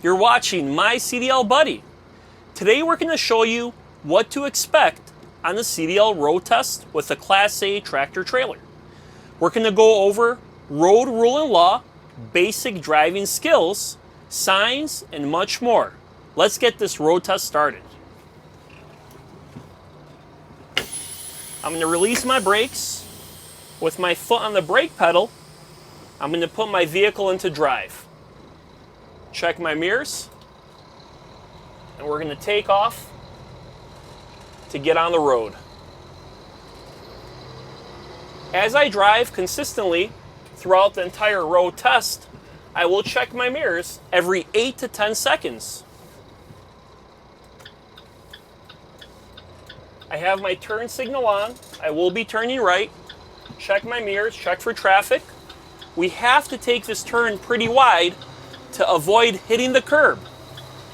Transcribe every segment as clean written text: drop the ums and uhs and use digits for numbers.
You're watching MyCDL Buddy. Today we're going to show you what to expect on the CDL road test with a Class A tractor trailer. We're going to go over road rule and law, basic driving skills, signs, and much more. Let's get this road test started. I'm going to release my brakes. With my foot on the brake pedal, I'm going to put my vehicle into drive. Check my mirrors, and we're going to take off to get on the road. As I drive consistently throughout the entire road test, I will check my mirrors every 8 to 10 seconds. I have my turn signal on. I will be turning right. Check my mirrors, check for traffic. We have to take this turn pretty wide to avoid hitting the curb.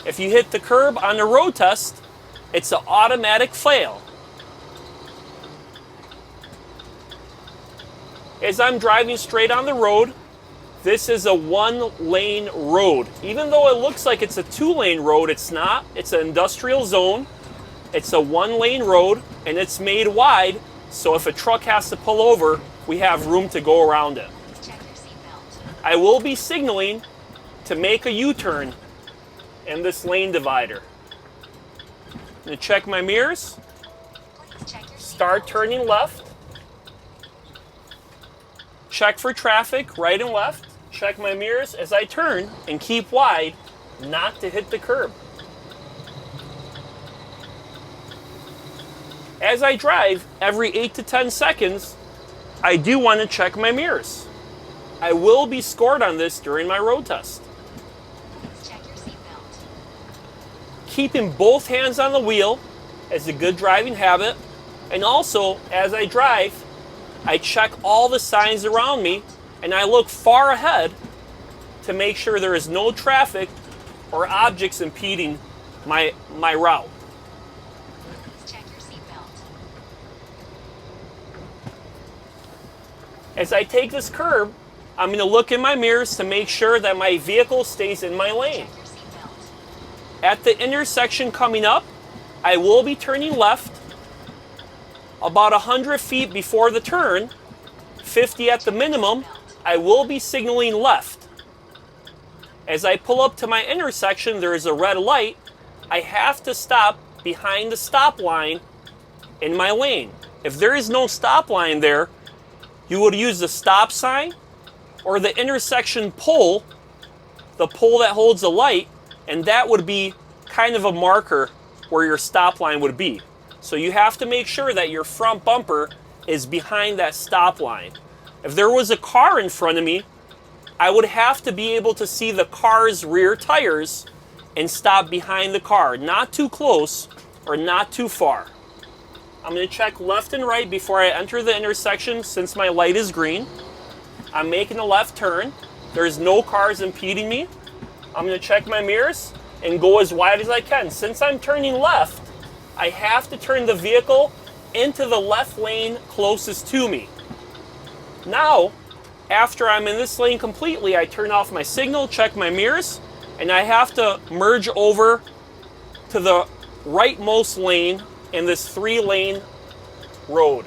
If you hit the curb on the road test, it's an automatic fail. As I'm driving straight on the road, this is a one-lane road. Even though it looks like it's a two-lane road, it's not. It's an industrial zone. It's a one-lane road, and it's made wide, so if a truck has to pull over, we have room to go around it. I will be signaling to make a U-turn in this lane divider. I'm going to check my mirrors, start turning left, check for traffic right and left, check my mirrors as I turn, and keep wide not to hit the curb. As I drive, every 8 to 10 seconds, I do want to check my mirrors. I will be scored on this during my road test. Keeping both hands on the wheel is a good driving habit. And also, as I drive, I check all the signs around me and I look far ahead to make sure there is no traffic or objects impeding my route. As I take this curb, I'm going to look in my mirrors to make sure that my vehicle stays in my lane. At the intersection coming up, I will be turning left. About 100 feet before the turn, 50 at the minimum, I will be signaling left. As I pull up to my intersection, there is a red light. I have to stop behind the stop line in my lane. If there is no stop line there, you would use the stop sign or the intersection pole, the pole that holds the light, and that would be kind of a marker where your stop line would be. So you have to make sure that your front bumper is behind that stop line. If there was a car in front of me, I would have to be able to see the car's rear tires and stop behind the car, not too close or not too far. I'm going to check left and right before I enter the intersection since my light is green. I'm making a left turn. There's no cars impeding me. I'm going to check my mirrors and go as wide as I can. Since I'm turning left, I have to turn the vehicle into the left lane closest to me. Now, after I'm in this lane completely, I turn off my signal, check my mirrors, and I have to merge over to the rightmost lane in this 3-lane road.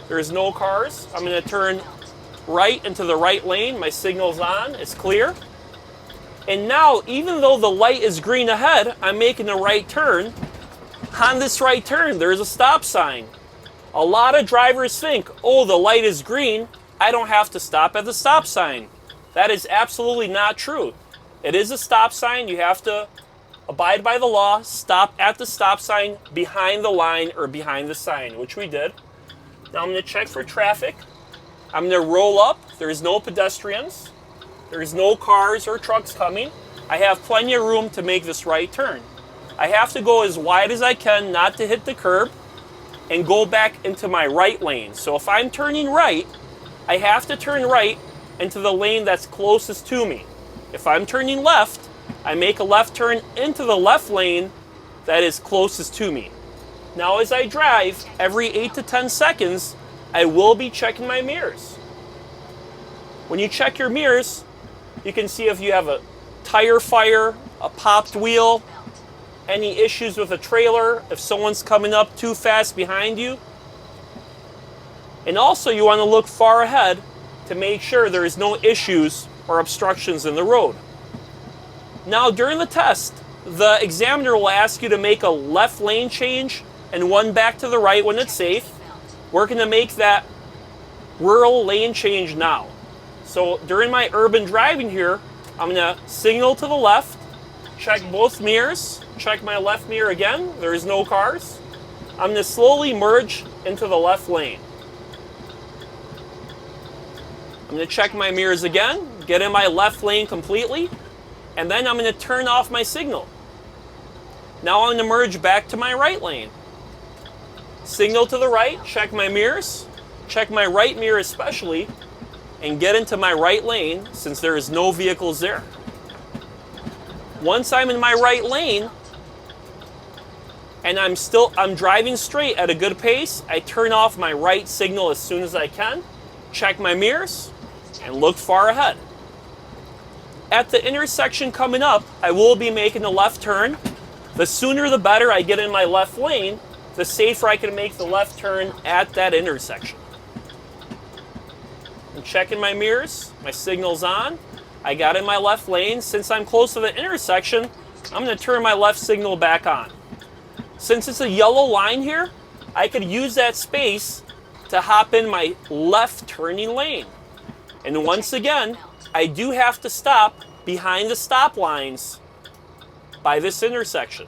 There's no cars. I'm going to turn right into the right lane. My signal's on. It's clear. And now, even though the light is green ahead, I'm making a right turn. On this right turn, there's a stop sign. A lot of drivers think, oh, the light is green, I don't have to stop at the stop sign. That is absolutely not true. It is a stop sign. You have to abide by the law, stop at the stop sign behind the line or behind the sign, which we did. Now I'm going to check for traffic. I'm going to roll up. There's no pedestrians. There's no cars or trucks coming. I have plenty of room to make this right turn. I have to go as wide as I can not to hit the curb and go back into my right lane. So if I'm turning right, I have to turn right into the lane that's closest to me. If I'm turning left, I make a left turn into the left lane that is closest to me. Now as I drive, every 8 to 10 seconds, I will be checking my mirrors. When you check your mirrors, You can see if you have a tire fire, a popped wheel, any issues with a trailer, if someone's coming up too fast behind you. And also you want to look far ahead to make sure there is no issues or obstructions in the road. Now during the test, the examiner will ask you to make a left lane change and one back to the right when it's safe. We're going to make that rural lane change now. So during my urban driving here, I'm going to signal to the left, check both mirrors, check my left mirror again, there's no cars. I'm going to slowly merge into the left lane. I'm going to check my mirrors again, get in my left lane completely, and then I'm going to turn off my signal. Now I'm going to merge back to my right lane. Signal to the right, check my mirrors, check my right mirror especially, and get into my right lane since there is no vehicles there. Once I'm in my right lane and I'm driving straight at a good pace, I turn off my right signal as soon as I can, check my mirrors, and look far ahead. At the intersection coming up, I will be making a left turn. The sooner the better I get in my left lane, the safer I can make the left turn at that intersection. I'm checking my mirrors, my signal's on. I got in my left lane. Since I'm close to the intersection, I'm going to turn my left signal back on. Since it's a yellow line here, I could use that space to hop in my left turning lane. And once again, I do have to stop behind the stop lines by this intersection.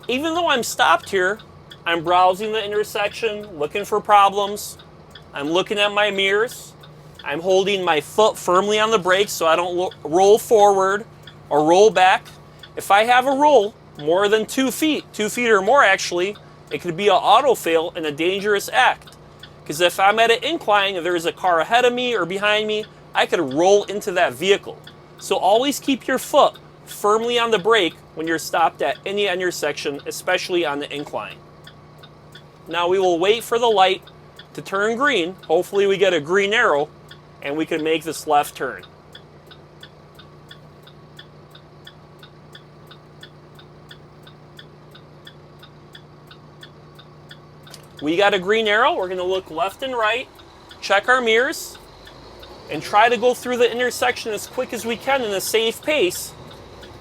Even though I'm stopped here, I'm browsing the intersection, looking for problems. I'm looking at my mirrors. I'm holding my foot firmly on the brakes so I don't roll forward or roll back. If I have a roll more than 2 feet, 2 feet or more actually, it could be an auto fail and a dangerous act. Because if I'm at an incline, if there's a car ahead of me or behind me, I could roll into that vehicle. So always keep your foot firmly on the brake when you're stopped at any intersection, especially on the incline. Now we will wait for the light to turn green. Hopefully we get a green arrow and we can make this left turn. We got a green arrow. We're going to look left and right, check our mirrors, and try to go through the intersection as quick as we can in a safe pace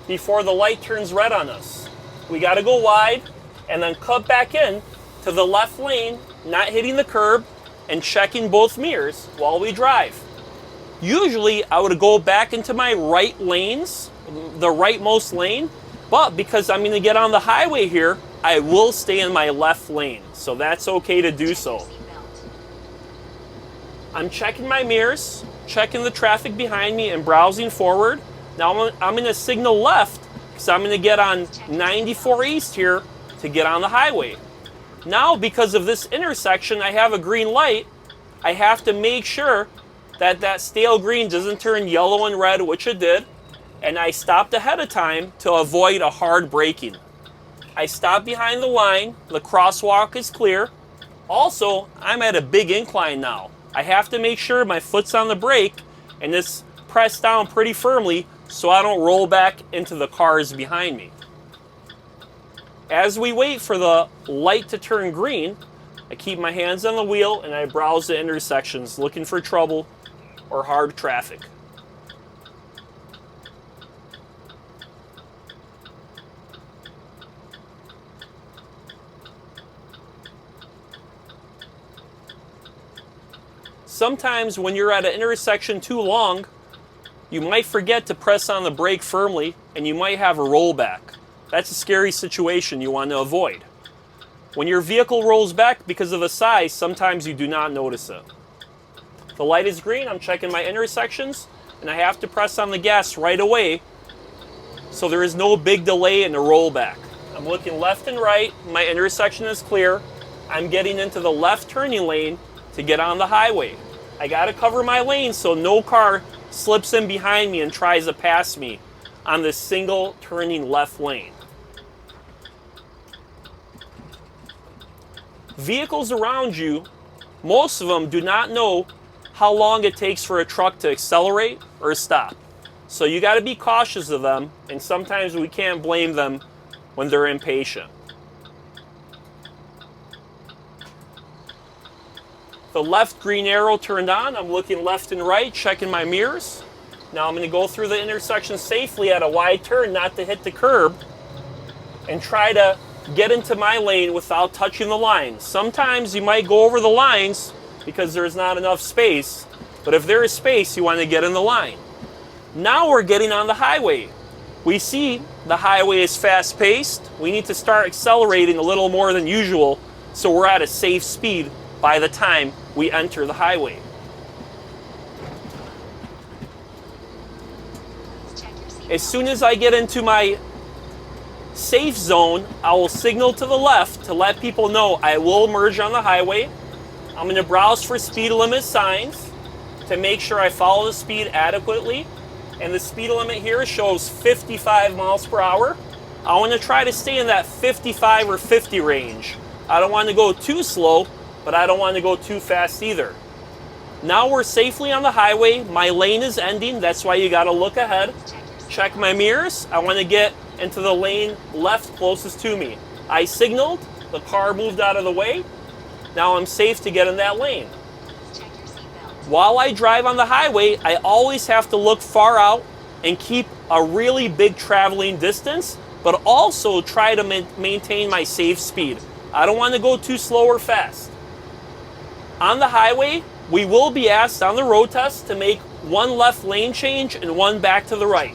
before the light turns red on us. We got to go wide and then cut back in to the left lane, not hitting the curb, and checking both mirrors while we drive. Usually I would go back into my right lanes, the rightmost lane, but because I'm going to get on the highway here, I will stay in my left lane, so that's okay to do so. I'm checking my mirrors, checking the traffic behind me, and browsing forward. Now I'm going to signal left because I'm going to get on 94 East here to get on the highway. Now, because of this intersection, I have a green light. I have to make sure that that stale green doesn't turn yellow and red, which it did, and I stopped ahead of time to avoid a hard braking. I stopped behind the line, the crosswalk is clear. Also, I'm at a big incline now. I have to make sure my foot's on the brake and it's pressed down pretty firmly so I don't roll back into the cars behind me. As we wait for the light to turn green, I keep my hands on the wheel and I browse the intersections looking for trouble or hard traffic. Sometimes when you're at an intersection too long, you might forget to press on the brake firmly and you might have a rollback. That's a scary situation you want to avoid. When your vehicle rolls back because of the size, sometimes you do not notice it. The light is green, I'm checking my intersections, and I have to press on the gas right away so there is no big delay in the rollback. I'm looking left and right, my intersection is clear. I'm getting into the left turning lane to get on the highway. I gotta cover my lane so no car slips in behind me and tries to pass me on this single turning left lane. Vehicles around you, most of them do not know how long it takes for a truck to accelerate or stop. So you got to be cautious of them, and sometimes we can't blame them when they're impatient. The left green arrow turned on. I'm looking left and right, checking my mirrors. Now I'm going to go through the intersection safely at a wide turn, not to hit the curb, and try to get into my lane without touching the lines. Sometimes you might go over the lines because there's not enough space, but if there is space, you want to get in the line. Now we're getting on the highway. We see the highway is fast-paced. We need to start accelerating a little more than usual so we're at a safe speed by the time we enter the highway. As soon as I get into my safe zone, I will signal to the left to let people know I will merge on the highway. I'm going to browse for speed limit signs to make sure I follow the speed adequately. And the speed limit here shows 55 miles per hour. I want to try to stay in that 55 or 50 range. I don't want to go too slow, but I don't want to go too fast either. Now we're safely on the highway. My lane is ending. That's why you got to look ahead. Check my mirrors. I want to get into the lane left closest to me. I signaled. The car moved out of the way. Now I'm safe to get in that lane. While I drive on the highway, I always have to look far out and keep a really big traveling distance, but also try to maintain my safe speed. I don't want to go too slow or fast. On the highway, we will be asked on the road test to make one left lane change and one back to the right.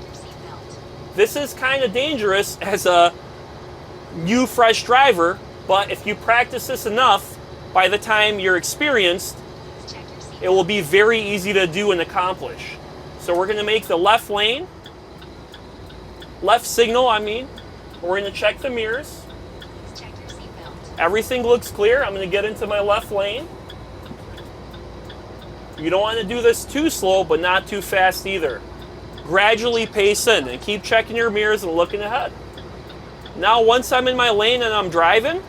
This is kind of dangerous as a new fresh driver, but if you practice this enough, by the time you're experienced, it will be very easy to do and accomplish. So we're going to make the left lane, left signal, We're going to check the mirrors. Everything looks clear. I'm going to get into my left lane. You don't want to do this too slow, but not too fast either. Gradually pace in and keep checking your mirrors and looking ahead. Now once I'm in my lane and I'm driving,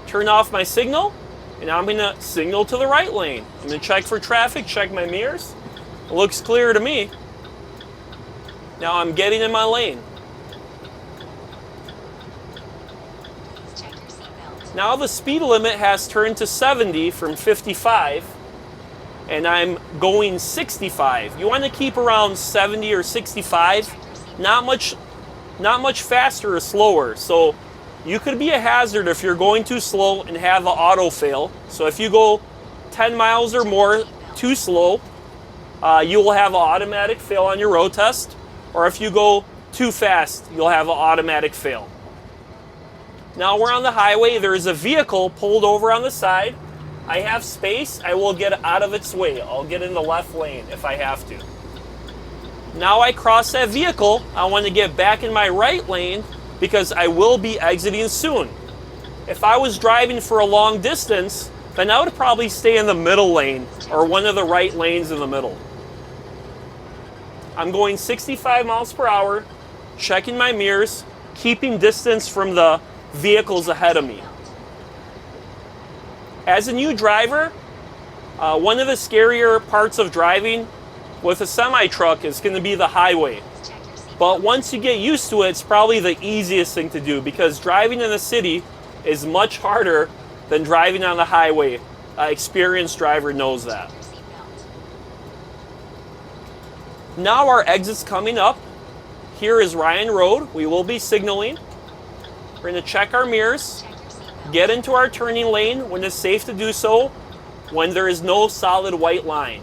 turn off my signal, and I'm going to signal to the right lane. I'm going to check for traffic, check my mirrors. It looks clear to me. Now I'm getting in my lane. Now the speed limit has turned to 70 from 55, and I'm going 65. You want to keep around 70 or 65, not much faster or slower. So you could be a hazard if you're going too slow and have an auto fail. So if you go 10 miles or more too slow, you will have an automatic fail on your road test. Or if you go too fast, you'll have an automatic fail. Now we're on the highway. There is a vehicle pulled over on the side. I have space. I will get out of its way. I'll get in the left lane if I have to. Now I cross that vehicle. I want to get back in my right lane because I will be exiting soon. If I was driving for a long distance, then I would probably stay in the middle lane or one of the right lanes in the middle. I'm going 65 miles per hour, checking my mirrors, keeping distance from the vehicles ahead of me. As a new driver, one of the scarier parts of driving with a semi-truck is going to be the highway. But once you get used to it, it's probably the easiest thing to do because driving in the city is much harder than driving on the highway. An experienced driver knows that. Now our exit's coming up. Here is Ryan Road. We will be signaling. We're going to check our mirrors, get into our turning lane when it's safe to do so, when there is no solid white line,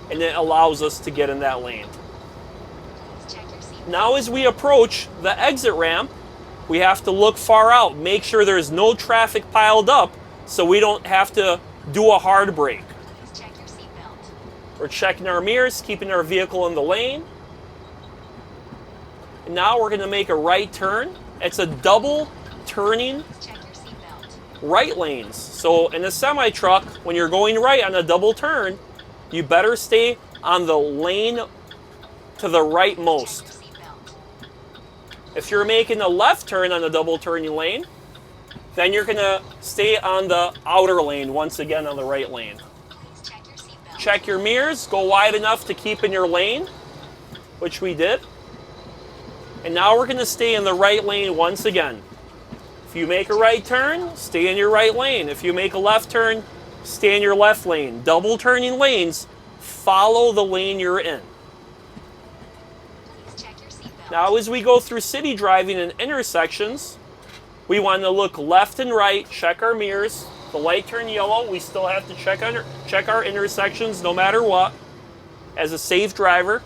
and it allows us to get in that lane. Now as we approach the exit ramp, we have to look far out, make sure there's no traffic piled up so we don't have to do a hard brake. We're checking our mirrors, keeping our vehicle in the lane. And now we're going to make a right turn. It's a double turning right lanes. So in a semi-truck, when you're going right on a double turn, you better stay on the lane to the rightmost. If you're making a left turn on a double turning lane, then you're going to stay on the outer lane once again on the right lane. Check your mirrors, go wide enough to keep in your lane, which we did. And now we're going to stay in the right lane once again. If you make a right turn, stay in your right lane. If you make a left turn, stay in your left lane. Double turning lanes, follow the lane you're in. Now as we go through city driving and intersections, we want to look left and right, check our mirrors. The light turned yellow, we still have to check our intersections no matter what, as a safe driver.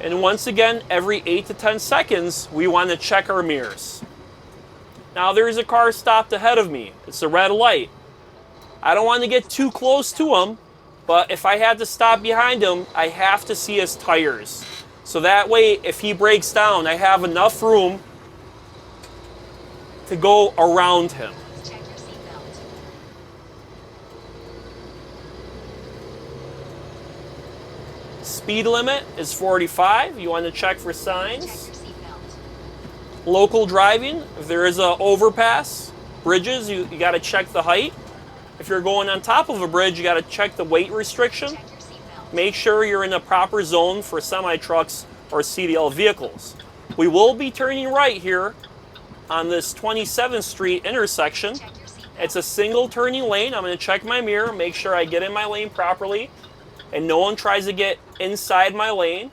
And once again, every 8 to 10 seconds, we want to check our mirrors. Now there's a car stopped ahead of me. It's a red light. I don't want to get too close to him, but if I had to stop behind him, I have to see his tires. So that way, if he breaks down, I have enough room to go around him. Speed limit is 45. You want to check for signs. Local driving, if there is an overpass, bridges, you got to check the height. If you're going on top of a bridge, you got to check the weight restriction. Make sure you're in the proper zone for semi-trucks or CDL vehicles. We will be turning right here on this 27th Street intersection. It's a single turning lane. I'm going to check my mirror, make sure I get in my lane properly, and no one tries to get inside my lane.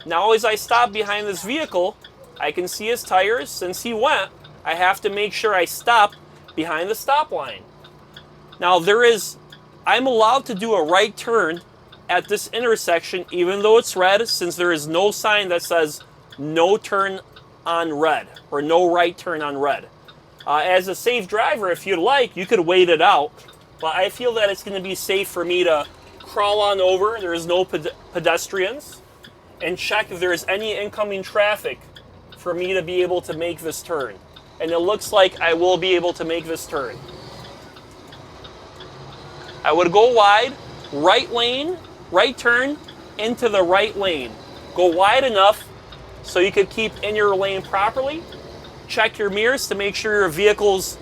Now as I stop behind this vehicle, I can see his tires. Since he went, I have to make sure I stop behind the stop line. Now I'm allowed to do a right turn at this intersection even though it's red, since there is no sign that says no turn on red or no right turn on red. As a safe driver, if you'd like, you could wait it out, but I feel that it's going to be safe for me to crawl on over, there is no pedestrians, and check if there's any incoming traffic for me to be able to make this turn. And it looks like I will be able to make this turn. I would go wide, right lane, right turn, into the right lane. Go wide enough so you could keep in your lane properly. Check your mirrors to make sure your vehicle's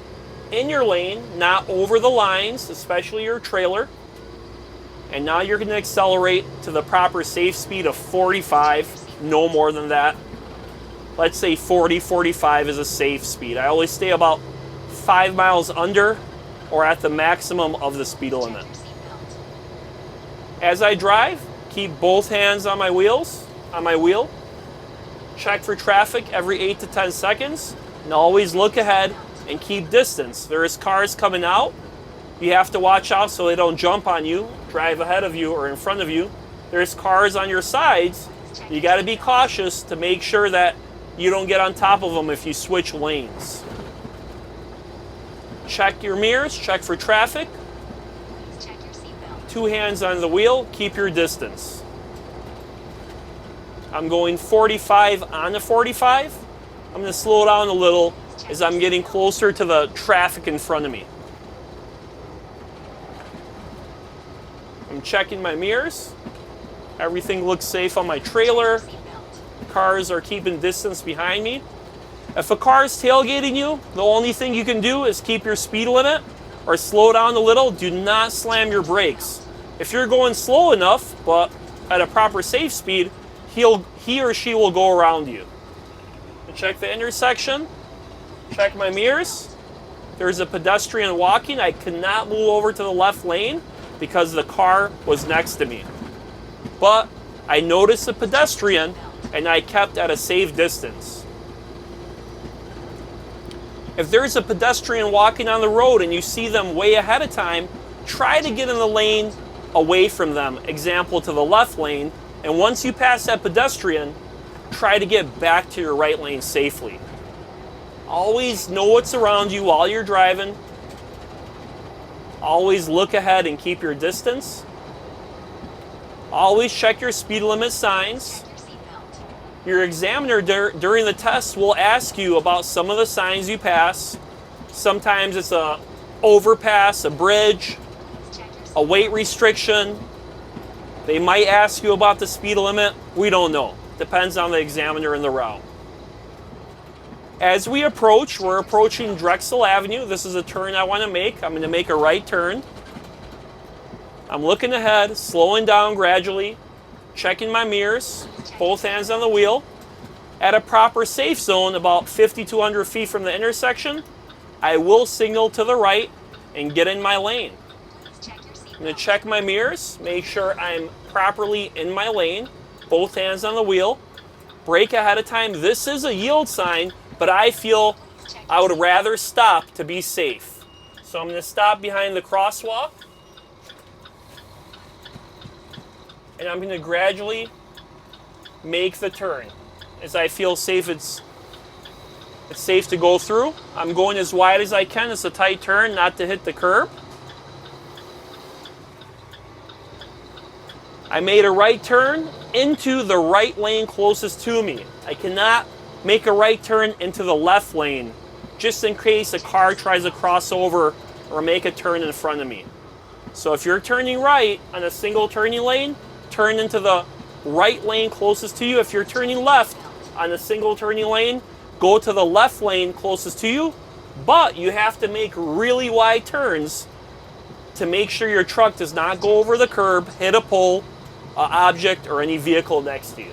in your lane, not over the lines, especially your trailer. And now you're going to accelerate to the proper safe speed of 45, no more than that. Let's say 40, 45 is a safe speed. I always stay about 5 miles under or at the maximum of the speed limit. As I drive, keep both hands on my wheel. Check for traffic every 8 to 10 seconds, and always look ahead and keep distance. There is cars coming out. You have to watch out so they don't jump on you, drive ahead of you or in front of you. There's cars on your sides. You got to be cautious to make sure that you don't get on top of them if you switch lanes. Check your mirrors, check for traffic. 2 hands on the wheel, keep your distance. I'm going 45 on the 45. I'm going to slow down a little as I'm getting closer to the traffic in front of me. I'm checking my mirrors. Everything looks safe on my trailer. Cars are keeping distance behind me. If a car is tailgating you, the only thing you can do is keep your speed limit or slow down a little. Do not slam your brakes. If you're going slow enough, but at a proper safe speed, he or she will go around you. Check the intersection. Check my mirrors. There's a pedestrian walking. I cannot move over to the left lane because the car was next to me. But I noticed a pedestrian and I kept at a safe distance. If there's a pedestrian walking on the road and you see them way ahead of time, try to get in the lane away from them, example to the left lane, and once you pass that pedestrian, try to get back to your right lane safely. Always know what's around you while you're driving. Always look ahead and keep your distance. Always check your speed limit signs. Your examiner during the test will ask you about some of the signs you pass. Sometimes it's a overpass, a bridge, a weight restriction. They might ask you about the speed limit. We don't know. Depends on the examiner and the route. As we approach, we're approaching Drexel Avenue. This is a turn I want to make. I'm going to make a right turn. I'm looking ahead, slowing down gradually, checking my mirrors, both hands on the wheel. At a proper safe zone, about 50 to 100 feet from the intersection, I will signal to the right and get in my lane. I'm going to check my mirrors, make sure I'm properly in my lane, both hands on the wheel. Brake ahead of time. This is a yield sign, but I feel I would rather stop to be safe. So I'm going to stop behind the crosswalk. And I'm going to gradually make the turn. As I feel safe, it's safe to go through. I'm going as wide as I can. It's a tight turn, not to hit the curb. I made a right turn into the right lane closest to me. I cannot make a right turn into the left lane, just in case a car tries to cross over or make a turn in front of me. So if you're turning right on a single turning lane, turn into the right lane closest to you. If you're turning left on a single turning lane, go to the left lane closest to you, but you have to make really wide turns to make sure your truck does not go over the curb, hit a pole, object, or any vehicle next to you.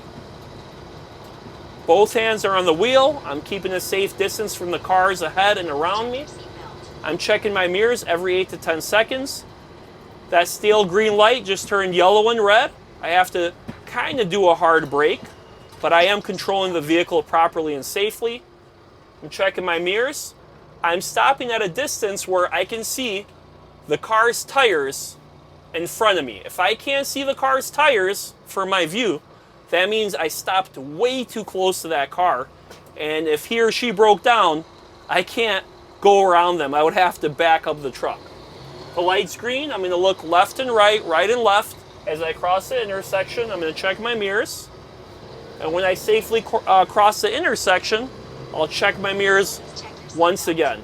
Both hands are on the wheel. I'm keeping a safe distance from the cars ahead and around me. I'm checking my mirrors every 8 to 10 seconds. That stale green light just turned yellow and red. I have to kind of do a hard brake, but I am controlling the vehicle properly and safely. I'm checking my mirrors. I'm stopping at a distance where I can see the car's tires in front of me. If I can't see the car's tires from my view, that means I stopped way too close to that car. And if he or she broke down, I can't go around them. I would have to back up the truck. The light's green. I'm going to look left and right, right and left. As I cross the intersection, I'm going to check my mirrors. And when I safely cross the intersection, I'll check my mirrors once again.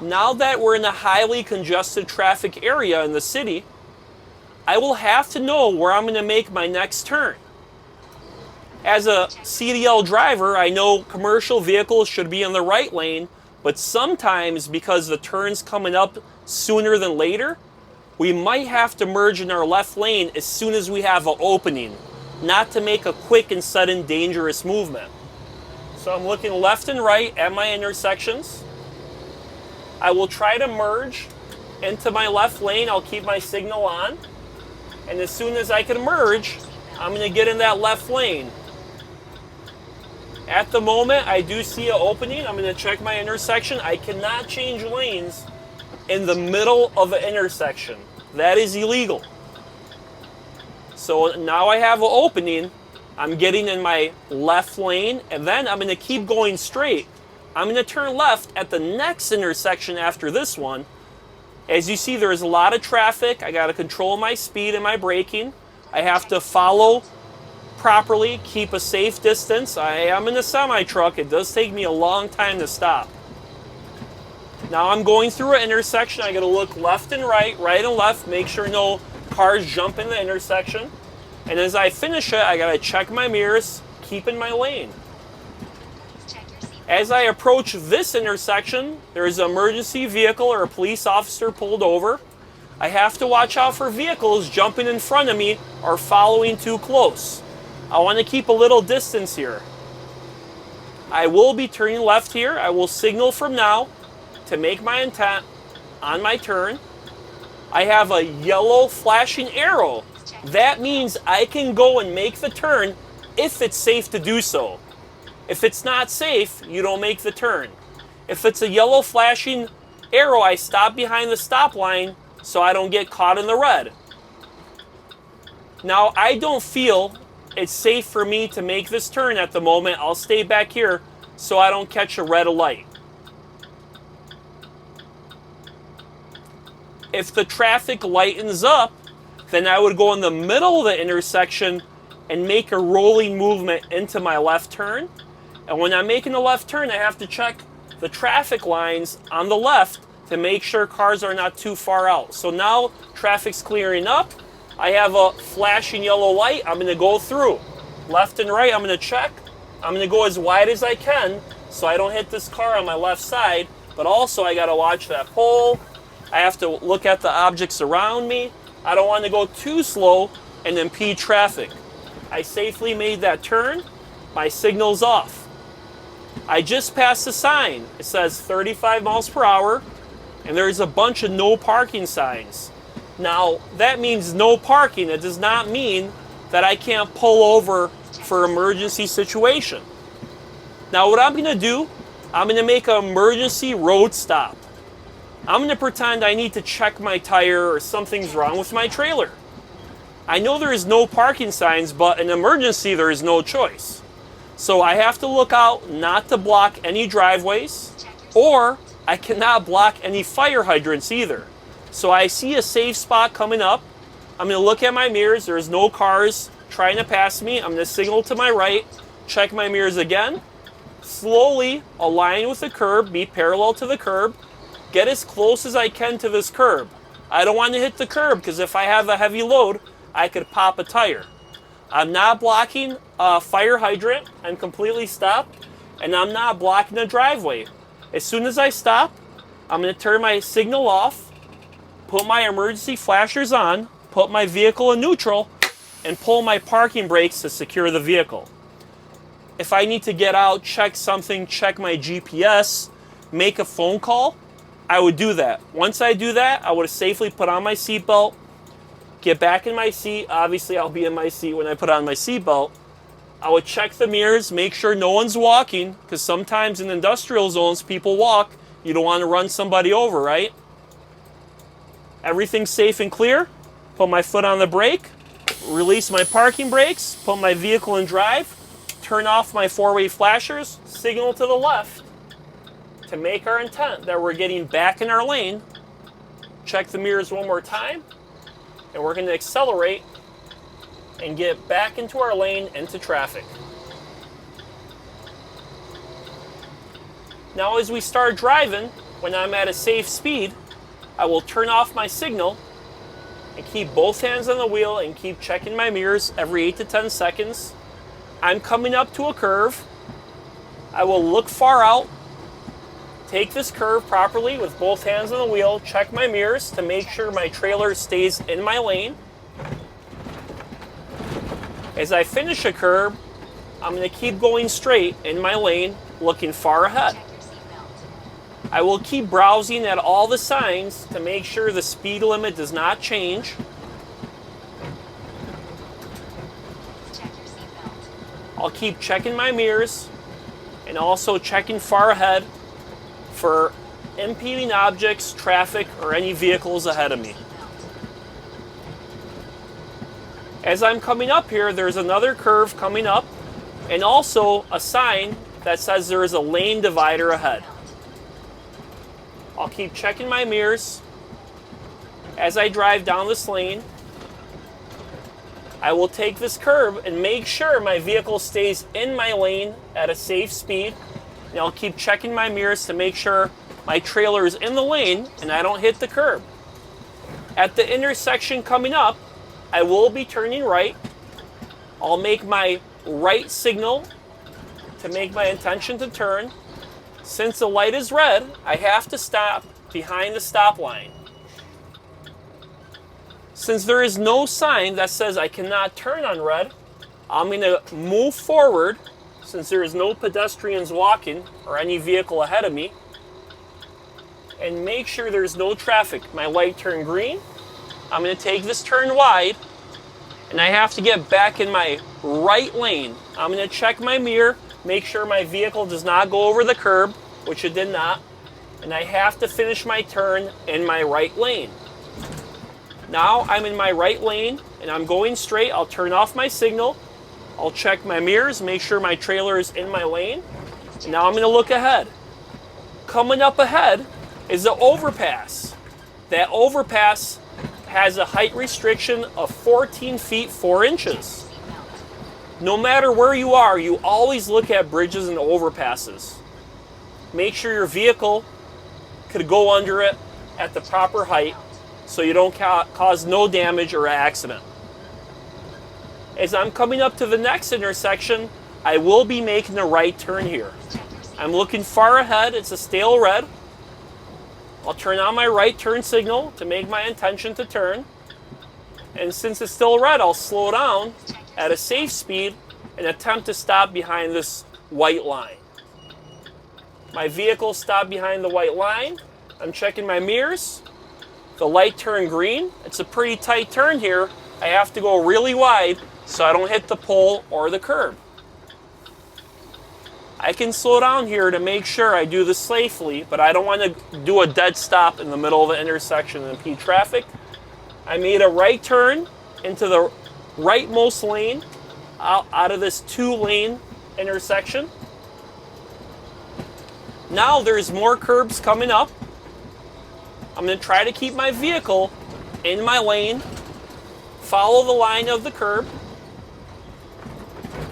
Now that we're in a highly congested traffic area in the city, I will have to know where I'm going to make my next turn. As a CDL driver, I know commercial vehicles should be in the right lane, but sometimes because the turn's coming up sooner than later, we might have to merge in our left lane as soon as we have an opening, not to make a quick and sudden dangerous movement. So I'm looking left and right at my intersections. I will try to merge into my left lane. I'll keep my signal on. And as soon as I can merge, I'm going to get in that left lane. At the moment, I do see an opening. I'm going to check my intersection. I cannot change lanes in the middle of an intersection. That is illegal. So now I have an opening. I'm getting in my left lane, and then I'm going to keep going straight. I'm going to turn left at the next intersection after this one. As you see, there is a lot of traffic. I got to control my speed and my braking. I have to follow properly, keep a safe distance. I am in a semi-truck. It does take me a long time to stop. Now I'm going through an intersection. I got to look left and right, right and left, make sure no cars jump in the intersection. And as I finish it, I got to check my mirrors, keep in my lane. As I approach this intersection, there's an emergency vehicle or a police officer pulled over. I have to watch out for vehicles jumping in front of me or following too close. I want to keep a little distance here. I will be turning left here. I will signal from now to make my intent on my turn. I have a yellow flashing arrow. That means I can go and make the turn if it's safe to do so. If it's not safe, you don't make the turn. If it's a yellow flashing arrow, I stop behind the stop line so I don't get caught in the red. Now, I don't feel it's safe for me to make this turn at the moment. I'll stay back here so I don't catch a red light. If the traffic lightens up, then I would go in the middle of the intersection and make a rolling movement into my left turn. And when I'm making the left turn, I have to check the traffic lines on the left to make sure cars are not too far out. So now traffic's clearing up. I have a flashing yellow light. I'm going to go through. Left and right, I'm going to check. I'm gonna go as wide as I can so I don't hit this car on my left side, but also I gotta watch that pole. I have to look at the objects around me. I don't want to go too slow and impede traffic. I safely made that turn. My signal's off. I just passed a sign. It says 35 miles per hour, and there's a bunch of no parking signs. Now, that means no parking. It does not mean that I can't pull over for emergency situation. Now, what I'm gonna do, I'm gonna make an emergency road stop. I'm gonna pretend I need to check my tire or something's wrong with my trailer. I know there is no parking signs, but in emergency, there is no choice. So I have to look out not to block any driveways, or I cannot block any fire hydrants either. So I see a safe spot coming up. I'm gonna look at my mirrors. There's no cars trying to pass me. I'm gonna signal to my right, check my mirrors again, slowly align with the curb, be parallel to the curb, get as close as I can to this curb. I don't want to hit the curb because if I have a heavy load, I could pop a tire. I'm not blocking a fire hydrant. I'm completely stopped, and I'm not blocking a driveway. As soon as I stop, I'm going to turn my signal off, put my emergency flashers on, put my vehicle in neutral, and pull my parking brakes to secure the vehicle. If I need to get out, check something, check my GPS, make a phone call, I would do that. Once I do that, I would safely put on my seatbelt, get back in my seat. Obviously, I'll be in my seat when I put on my seatbelt. I would check the mirrors, make sure no one's walking, because sometimes in industrial zones, people walk. You don't want to run somebody over, right? Everything's safe and clear. Put my foot on the brake, release my parking brakes, put my vehicle in drive, turn off my four-way flashers, signal to the left to make our intent that we're getting back in our lane. Check the mirrors one more time, and we're going to accelerate and get back into our lane, into traffic. Now as we start driving, when I'm at a safe speed, I will turn off my signal and keep both hands on the wheel and keep checking my mirrors every 8 to 10 seconds. I'm coming up to a curve. I will look far out, take this curve properly with both hands on the wheel, check my mirrors to make sure my trailer stays in my lane. As I finish a curb, I'm going to keep going straight in my lane, looking far ahead. I will keep browsing at all the signs to make sure the speed limit does not change. I'll keep checking my mirrors and also checking far ahead for impeding objects, traffic, or any vehicles ahead of me. As I'm coming up here, there's another curve coming up and also a sign that says there is a lane divider ahead. I'll keep checking my mirrors as I drive down this lane. I will take this curb and make sure my vehicle stays in my lane at a safe speed. And I'll keep checking my mirrors to make sure my trailer is in the lane and I don't hit the curb. At the intersection coming up, I will be turning right. I'll make my right signal to make my intention to turn. Since the light is red, I have to stop behind the stop line. Since there is no sign that says I cannot turn on red, I'm going to move forward since there is no pedestrians walking or any vehicle ahead of me, and make sure there's no traffic. My light turned green. I'm going to take this turn wide, and I have to get back in my right lane. I'm going to check my mirror, make sure my vehicle does not go over the curb, which it did not, and I have to finish my turn in my right lane. Now I'm in my right lane, and I'm going straight. I'll turn off my signal. I'll check my mirrors, make sure my trailer is in my lane. And now I'm going to look ahead. Coming up ahead is the overpass. That overpass has a height restriction of 14 feet 4 inches. No matter where you are, you always look at bridges and overpasses. Make sure your vehicle could go under it at the proper height so you don't cause no damage or accident. As I'm coming up to the next intersection, I will be making a right turn here. I'm looking far ahead. It's a stale red. I'll turn on my right turn signal to make my intention to turn. And since it's still red, I'll slow down at a safe speed and attempt to stop behind this white line. My vehicle stopped behind the white line. I'm checking my mirrors. The light turned green. It's a pretty tight turn here. I have to go really wide so I don't hit the pole or the curb. I can slow down here to make sure I do this safely, but I don't want to do a dead stop in the middle of the intersection and impede traffic. I made a right turn into the rightmost lane out of this 2-lane intersection. Now there's more curbs coming up. I'm going to try to keep my vehicle in my lane, follow the line of the curb,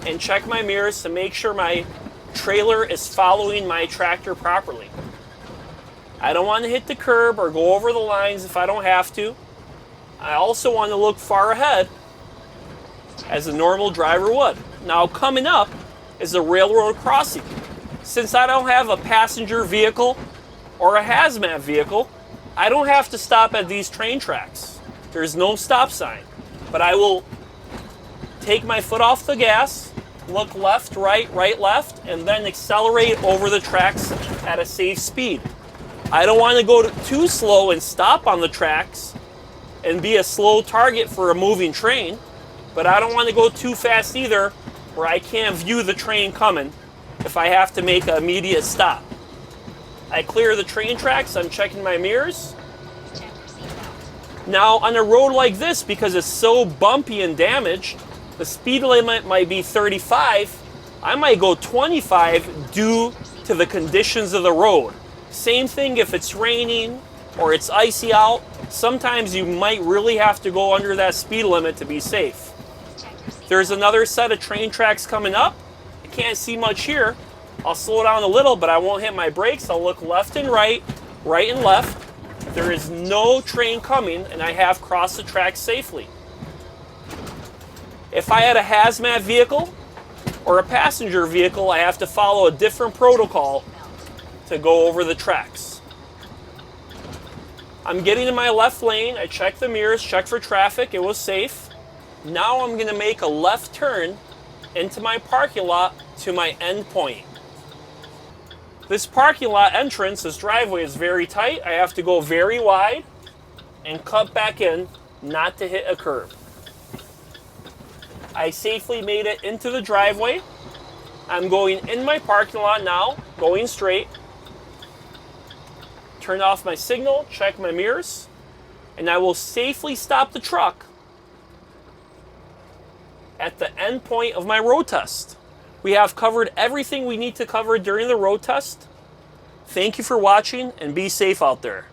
and check my mirrors to make sure my trailer is following my tractor properly. I don't want to hit the curb or go over the lines if I don't have to. I also want to look far ahead as a normal driver would. Now coming up is a railroad crossing. Since I don't have a passenger vehicle or a hazmat vehicle, I don't have to stop at these train tracks. There's no stop sign, but I will take my foot off the gas, look left, right, left, and then accelerate over the tracks at a safe speed. I don't want to go too slow and stop on the tracks and be a slow target for a moving train, but I don't want to go too fast either where I can't view the train coming if I have to make an immediate stop. I clear the train tracks, I'm checking my mirrors. Now on a road like this, because it's so bumpy and damaged, the speed limit might be 35. I might go 25 due to the conditions of the road. Same thing if it's raining or it's icy out. Sometimes you might really have to go under that speed limit to be safe. There's another set of train tracks coming up. I can't see much here. I'll slow down a little, but I won't hit my brakes. I'll look left and right and left. There is no train coming, and I have crossed the tracks safely. If I had a hazmat vehicle or a passenger vehicle, I have to follow a different protocol to go over the tracks. I'm getting in my left lane. I checked the mirrors, checked for traffic. It was safe. Now I'm going to make a left turn into my parking lot to my end point. This parking lot entrance, this driveway is very tight. I have to go very wide and cut back in not to hit a curb. I safely made it into the driveway. I'm going in my parking lot now, going straight. Turn off my signal, check my mirrors, and I will safely stop the truck at the end point of my road test. We have covered everything we need to cover during the road test. Thank you for watching and be safe out there.